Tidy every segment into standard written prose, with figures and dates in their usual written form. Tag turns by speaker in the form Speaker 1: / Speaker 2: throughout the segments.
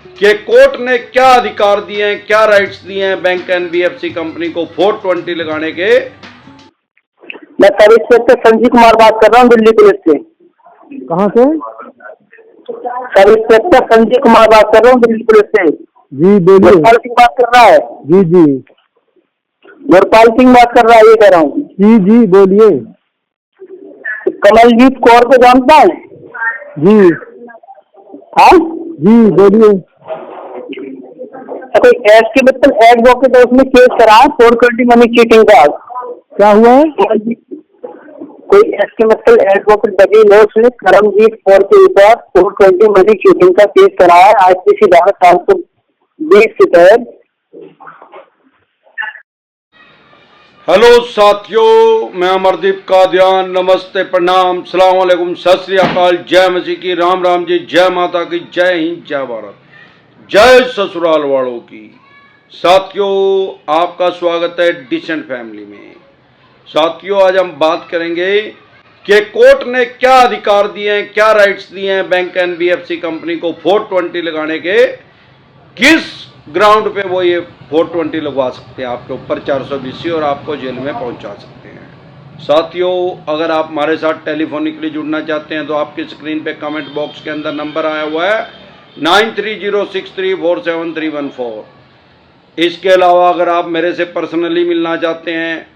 Speaker 1: कि कोर्ट ने क्या अधिकार दिए हैं, क्या राइट्स दिए हैं बैंक एनबीएफसी कंपनी को 420 लगाने के।
Speaker 2: मैं सब इंस्पेक्टर संजीव कुमार बात कर रहा हूँ दिल्ली पुलिस से।
Speaker 3: कहाँ से?
Speaker 2: सब इंस्पेक्टर संजीव कुमार बात कर रहा हूँ दिल्ली पुलिस से।
Speaker 3: जी बोलिए।
Speaker 2: गुरपाल सिंह बात कर रहा है।
Speaker 3: जी जी
Speaker 2: गुरपाल सिंह बात कर रहा है, ये कह रहा हूँ।
Speaker 3: जी जी बोलिए।
Speaker 2: कमलजीत कौर को जानता है?
Speaker 3: जी
Speaker 2: हाँ
Speaker 3: जी बोलिए।
Speaker 2: कोई एस के मित्तल एडवोकेट है, उसने केस करा है 420 मनी चीटिंग का।
Speaker 3: क्या हुआ है?
Speaker 2: कोई एस के मित्तल एडवोकेट वकील है, उसने करमजीत कौर के ऊपर 420 मनी चीटिंग का केस करा है आईपीसी धारा 420 के तहत।
Speaker 1: हेलो साथियों, मैं अमरदीप कादियान। नमस्ते, प्रणाम, सलाम अलैकुम, सत श्री अकाल, जय मसीह की, राम राम जी, जय माता की, जय हिंद, जय भारत, जय ससुराल वालों की। साथियों, आपका स्वागत है डिसेंट फैमिली में। साथियों, आज हम बात करेंगे कि कोर्ट ने क्या अधिकार दिए हैं, क्या राइट्स दिए हैं बैंक एनबीएफसी कंपनी को 420 लगाने के। किस ग्राउंड पे वो ये 420 लगवा सकते हैं आपके ऊपर 420 और आपको जेल में पहुंचा सकते हैं। साथियों, अगर आप हमारे साथ टेलीफोनिकली जुड़ना चाहते हैं तो आपकी स्क्रीन पे कमेंट बॉक्स के अंदर नंबर आया हुआ है 9306347314। इसके अलावा अगर आप मेरे से पर्सनली मिलना चाहते हैं,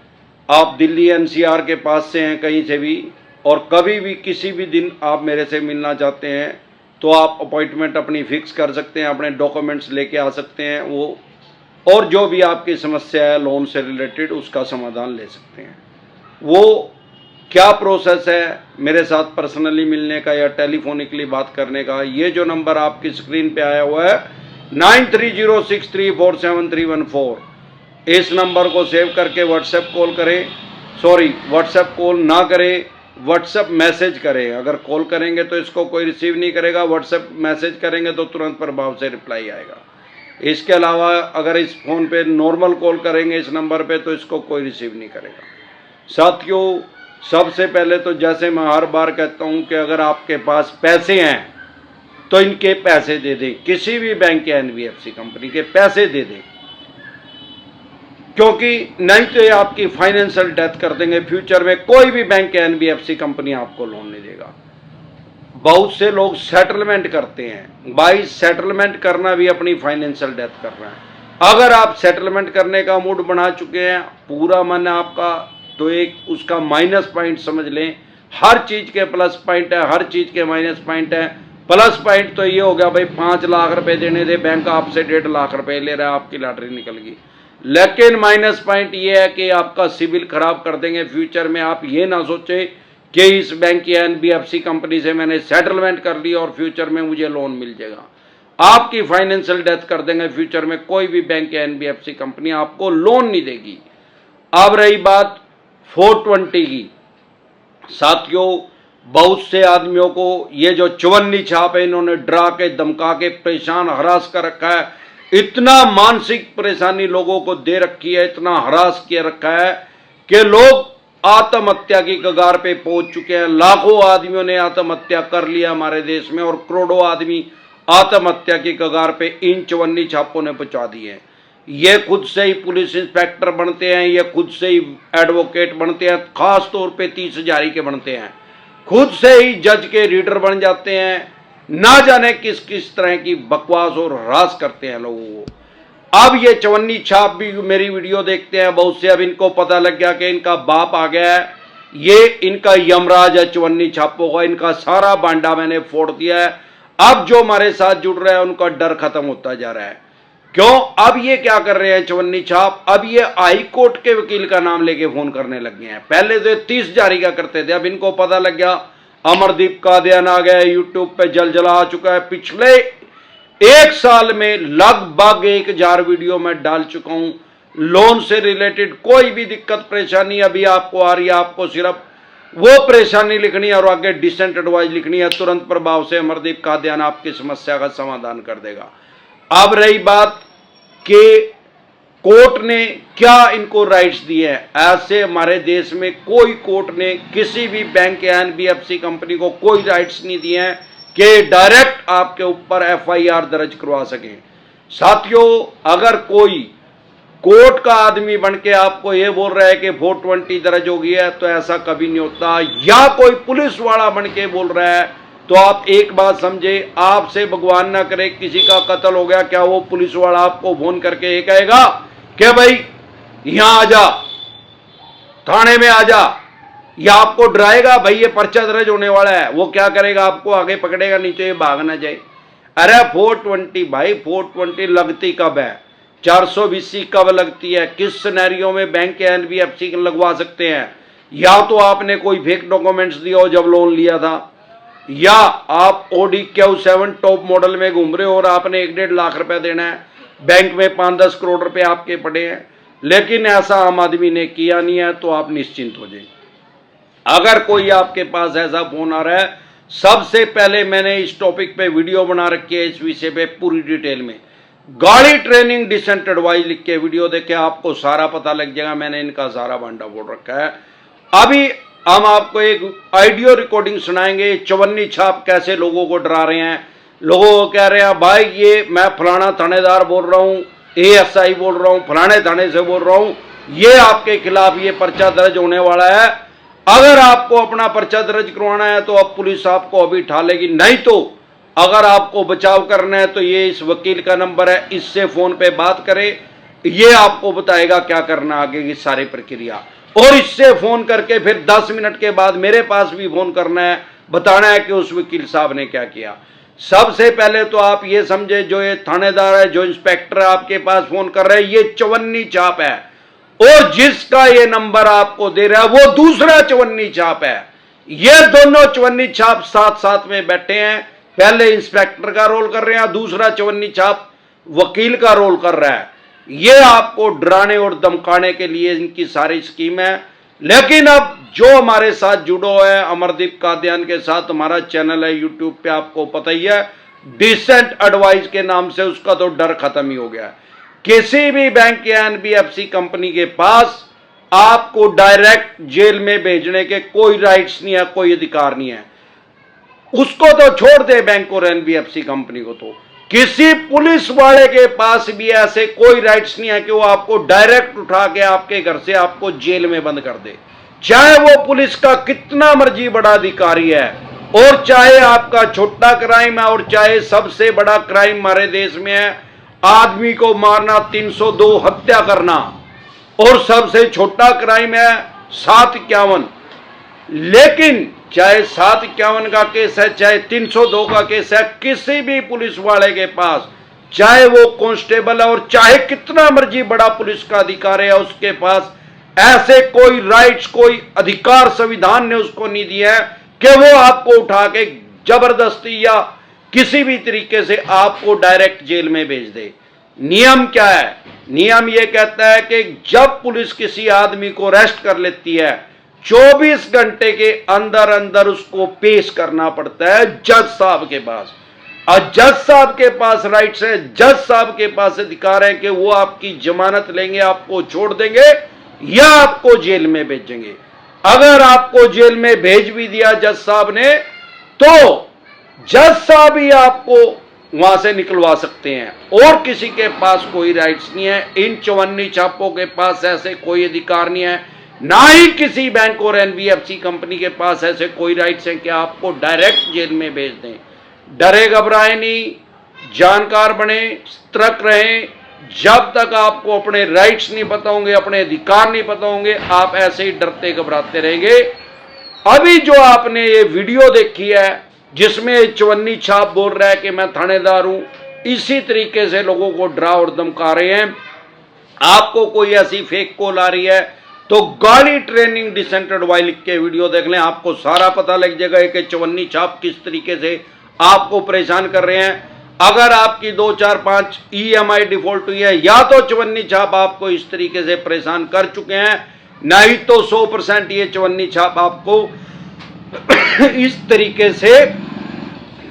Speaker 1: आप दिल्ली एनसीआर के पास से हैं कहीं से भी, और कभी भी किसी भी दिन आप मेरे से मिलना चाहते हैं तो आप अपॉइंटमेंट अपनी फिक्स कर सकते हैं, अपने डॉक्यूमेंट्स लेके आ सकते हैं वो, और जो भी आपकी समस्या है लोन से रिलेटेड उसका समाधान ले सकते हैं। वो क्या प्रोसेस है मेरे साथ पर्सनली मिलने का या टेलीफोनिकली बात करने का, ये जो नंबर आपकी स्क्रीन पे आया हुआ है 9306347314, इस नंबर को सेव करके व्हाट्सएप कॉल करें। सॉरी, व्हाट्सएप कॉल ना करें, व्हाट्सएप मैसेज करें। अगर कॉल करेंगे तो इसको कोई रिसीव नहीं करेगा, व्हाट्सएप मैसेज करेंगे तो तुरंत प्रभाव से रिप्लाई आएगा। इसके अलावा अगर इस फ़ोन पे नॉर्मल कॉल करेंगे इस नंबर पे तो इसको कोई रिसीव नहीं करेगा। साथियों, सबसे पहले तो जैसे मैं हर बार कहता हूँ कि अगर आपके पास पैसे हैं तो इनके पैसे दे दें, किसी भी बैंक या एनबीएफसी कंपनी के पैसे दे दें, क्योंकि नहीं तो ये आपकी फाइनेंशियल डेथ कर देंगे। फ्यूचर में कोई भी बैंक या एनबीएफसी कंपनी आपको लोन नहीं देगा। बहुत से लोग सेटलमेंट करते हैं, भाई सेटलमेंट करना भी अपनी फाइनेंशियल डेथ कर रहा है। अगर आप सेटलमेंट करने का मूड बना चुके हैं, पूरा मन है आपका, तो एक उसका माइनस पॉइंट समझ लें। हर चीज के प्लस पॉइंट है, हर चीज के माइनस पॉइंट है। प्लस पॉइंट तो ये हो गया भाई 5 लाख रुपए देने दे, बैंक आपसे 1.5 लाख रुपए ले रहा है, आपकी लॉटरी निकल गई। लेकिन माइनस पॉइंट ये है कि आपका सिविल खराब कर देंगे। फ्यूचर में आप ये ना सोचे कि इस बैंक या एनबीएफसी कंपनी से मैंने सेटलमेंट कर लिया और फ्यूचर में मुझे लोन मिल जाएगा। आपकी फाइनेंशियल डेथ कर देंगे। फ्यूचर में कोई भी बैंक या एनबीएफसी कंपनी आपको लोन नहीं देगी। अब रही बात 420 की, साथियों, बहुत से आदमियों को ये जो 54 छाप है इन्होंने डरा के, धमका के, परेशान, हरास कर रखा है। इतना मानसिक परेशानी लोगों को दे रखी है, इतना हरास किया रखा है कि लोग आत्महत्या की कगार पे पहुंच चुके हैं। लाखों आदमियों ने आत्महत्या कर लिया हमारे देश में, और करोड़ों आदमी आत्महत्या की कगार पे इन 54 छापों ने पहुंचा दिए हैं। ये खुद से ही पुलिस इंस्पेक्टर बनते हैं, ये खुद से ही एडवोकेट बनते हैं, खास तौर पे 30 हजारी के बनते हैं, खुद से ही जज के रीडर बन जाते हैं। ना जाने किस किस तरह की बकवास और हरास करते हैं लोगों को। अब ये 54 छाप भी मेरी वीडियो देखते हैं बहुत से। अब इनको पता लग गया कि इनका बाप आ गया है, ये इनका यमराज है 54 छापों का, इनका सारा बांडा मैंने फोड़ दिया है। अब जो हमारे साथ जुड़ रहे हैं उनका डर खत्म होता जा रहा है। क्यों? अब ये क्या कर रहे हैं 54 छाप, अब ये हाई कोर्ट के वकील का नाम लेके फोन करने लग गए हैं। पहले तो 30 जारी का करते थे, अब इनको पता लग गया अमरदीप कादियान आ गया, यूट्यूब पे जलजला आ चुका है। पिछले 1 साल में लगभग 1000 वीडियो मैं डाल चुका हूं। लोन से रिलेटेड कोई भी दिक्कत परेशानी अभी आपको आ रही है, आपको सिर्फ वो परेशानी लिखनी है और आगे डिसेंट एडवाइस लिखनी है, तुरंत प्रभाव से अमरदीप कादियान आपकी समस्या का समाधान कर देगा। अब रही बात कि कोर्ट ने क्या इनको राइट्स दिए हैं। ऐसे हमारे देश में कोई कोर्ट ने किसी भी बैंक या एनबीएफसी कंपनी को कोई राइट्स नहीं दिए हैं कि डायरेक्ट आपके ऊपर एफआईआर दर्ज करवा सकें। साथियों, अगर कोई कोर्ट का आदमी बन के आपको ये बोल रहा है कि 420 दर्ज हो गया है, तो ऐसा कभी नहीं होता। या कोई पुलिस वाला बन के बोल रहा है, तो आप एक बात समझे, आपसे भगवान ना करे किसी का कत्ल हो गया, क्या वो पुलिस वाला आपको फोन करके ये कहेगा कि भाई यहां आ जा, थाने में आ जा, या आपको डराएगा भाई ये पर्चा दर्ज होने वाला है? वो क्या करेगा, आपको आगे पकड़ेगा, नहीं तो ये भाग ना जाए। अरे 420 भाई, 420 लगती कब है? 420 कब लगती है? किस सिनेरियो में बैंक या एनबीएफसी लगवा सकते हैं? या तो आपने कोई फेक डॉक्यूमेंट्स दिया हो जब लोन लिया था, या आप Audi Q7 टॉप मॉडल में घूम रहे हो और आपने 1-1.5 लाख रुपए देना है, बैंक में 5-10 करोड़ रुपए आपके पड़े हैं, लेकिन ऐसा आम आदमी ने किया नहीं है, तो आप निश्चिंत हो जाइए। अगर कोई आपके पास ऐसा फोन आ रहा है, सबसे पहले मैंने इस टॉपिक पे वीडियो बना रखी है, इस विषय पे पूरी डिटेल में, गाड़ी ट्रेनिंग डिसेंट एडवाइस लिख के वीडियो देखे, आपको सारा पता लग जाएगा। मैंने इनका सारा भांडा फोड़ रखा है। अभी हम आपको एक ऑडियो रिकॉर्डिंग सुनाएंगे, चवन्नी छाप कैसे लोगों को डरा रहे हैं। लोगों को कह रहे हैं भाई ये मैं फलाना थानेदार बोल रहा हूँ, एएसआई बोल रहा हूँ, फलाने थाने से बोल रहा हूँ, ये आपके खिलाफ ये पर्चा दर्ज होने वाला है। अगर आपको अपना पर्चा दर्ज करवाना है तो अब पुलिस आपको अभी उठा लेगी, नहीं तो अगर आपको बचाव करना है तो ये इस वकील का नंबर है, इससे फोन पे बात करें, ये आपको बताएगा क्या करना आगे की सारी प्रक्रिया। और इससे फोन करके फिर 10 मिनट के बाद मेरे पास भी फोन करना है, बताना है कि उस वकील साहब ने क्या किया। सबसे पहले तो आप ये समझे, जो ये थानेदार है, जो इंस्पेक्टर आपके पास फोन कर रहे हैं, ये चवन्नी छाप है, और जिसका ये नंबर आपको दे रहा है वो दूसरा चवन्नी छाप है। ये दोनों चवन्नी छाप साथ साथ में बैठे हैं, पहले इंस्पेक्टर का रोल कर रहे हैं, दूसरा चवन्नी छाप वकील का रोल कर रहा है। ये आपको डराने और धमकाने के लिए इनकी सारी स्कीम है। लेकिन अब जो हमारे साथ जुड़ो है, अमरदीप कादियान के साथ हमारा चैनल है यूट्यूब पे, आपको पता ही है, डिसेंट एडवाइस के नाम से, उसका तो डर खत्म ही हो गया। किसी भी बैंक या एनबीएफसी कंपनी के पास आपको डायरेक्ट जेल में भेजने के कोई राइट्स नहीं है, कोई अधिकार नहीं है। उसको तो छोड़ दे, बैंक और एनबीएफसी कंपनी को, तो किसी पुलिस वाले के पास भी ऐसे कोई राइट्स नहीं है कि वो आपको डायरेक्ट उठा के आपके घर से आपको जेल में बंद कर दे, चाहे वो पुलिस का कितना मर्जी बड़ा अधिकारी है, और चाहे आपका छोटा क्राइम है, और चाहे सबसे बड़ा क्राइम हमारे देश में है आदमी को मारना, 302 हत्या करना, और सबसे छोटा क्राइम है 751। लेकिन चाहे 751 का केस है, चाहे 302 का केस है, किसी भी पुलिस वाले के पास, चाहे वो कांस्टेबल है और चाहे कितना मर्जी बड़ा पुलिस का अधिकारी है, उसके पास ऐसे कोई राइट्स, कोई अधिकार संविधान ने उसको नहीं दिया है कि वो आपको उठा के जबरदस्ती या किसी भी तरीके से आपको डायरेक्ट जेल में भेज दे। नियम क्या है? नियम ये कहता है कि जब पुलिस किसी आदमी को अरेस्ट कर लेती है, 24 घंटे के अंदर अंदर उसको पेश करना पड़ता है जज साहब के पास। और जज साहब के पास राइट्स है, जज साहब के पास अधिकार है कि वो आपकी जमानत लेंगे, आपको छोड़ देंगे या आपको जेल में भेजेंगे। अगर आपको जेल में भेज भी दिया जज साहब ने, तो जज साहब ही आपको वहां से निकलवा सकते हैं, और किसी के पास कोई राइट्स नहीं है। इन चवन्नी छापों के पास ऐसे कोई अधिकार नहीं है, ना ही किसी बैंक और एनबीएफसी कंपनी के पास ऐसे कोई राइट्स हैं कि आपको डायरेक्ट जेल में भेज दें। डरे घबराए नहीं, जानकार बने, सतर्क रहें। जब तक आपको अपने राइट्स नहीं पता होंगे, अपने अधिकार नहीं पता होंगे, आप ऐसे ही डरते घबराते रहेंगे। अभी जो आपने ये वीडियो देखी है जिसमें चवन्नी छाप बोल रहा है कि मैं थानेदार हूं, इसी तरीके से लोगों को डरा और धमका रहे हैं। आपको कोई ऐसी फेक कॉल आ रही है तो गाड़ी ट्रेनिंग डिसेंट एडवाइस लिख के वीडियो देख लें, आपको सारा पता लग जाएगा कि चवन्नी छाप किस तरीके से आपको परेशान कर रहे हैं। अगर आपकी 2, 4, 5 EMI डिफॉल्ट हुई है, या तो चवन्नी छाप आपको इस तरीके से परेशान कर चुके हैं, नहीं तो 100% ये चवन्नी छाप आपको इस तरीके से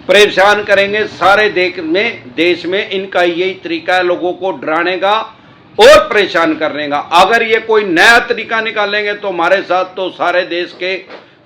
Speaker 1: परेशान करेंगे। सारे देश में इनका यही तरीका है, लोगों को डराने का और परेशान करने का। अगर ये कोई नया तरीका निकालेंगे तो हमारे साथ तो सारे देश के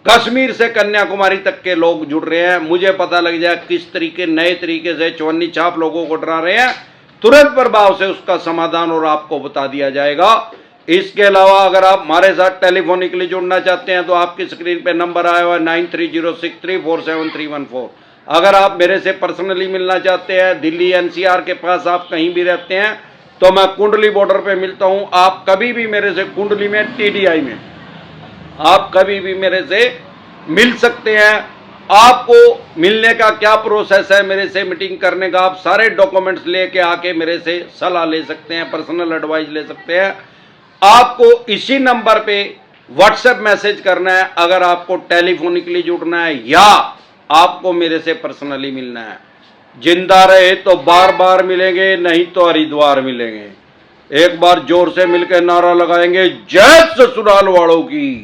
Speaker 1: कश्मीर से कन्याकुमारी तक के लोग जुड़ रहे हैं। मुझे पता लग जाए किस तरीके नए तरीके से चवन्नी छाप लोगों को डरा रहे हैं, तुरंत प्रभाव से उसका समाधान और आपको बता दिया जाएगा। इसके अलावा अगर आप हमारे साथ टेलीफोनिकली जुड़ना चाहते हैं तो आपकी स्क्रीन पे नंबर आया हुआ है 9306347314। अगर आप मेरे से पर्सनली मिलना चाहते हैं, दिल्ली एनसीआर के पास आप कहीं भी रहते हैं, तो मैं कुंडली बॉर्डर पे मिलता हूं। आप कभी भी मेरे से कुंडली में, टीडीआई में, आप कभी भी मेरे से मिल सकते हैं। आपको मिलने का क्या प्रोसेस है, मेरे से मीटिंग करने का, आप सारे डॉक्यूमेंट्स लेके आके मेरे से सलाह ले सकते हैं, पर्सनल एडवाइस ले सकते हैं। आपको इसी नंबर पे व्हाट्सएप मैसेज करना है अगर आपको टेलीफोनिकली जुड़ना है या आपको मेरे से पर्सनली मिलना है। जिंदा रहे तो बार बार मिलेंगे, नहीं तो हरिद्वार मिलेंगे। एक बार जोर से मिलकर नारा लगाएंगे, जय ससुराल वालों की।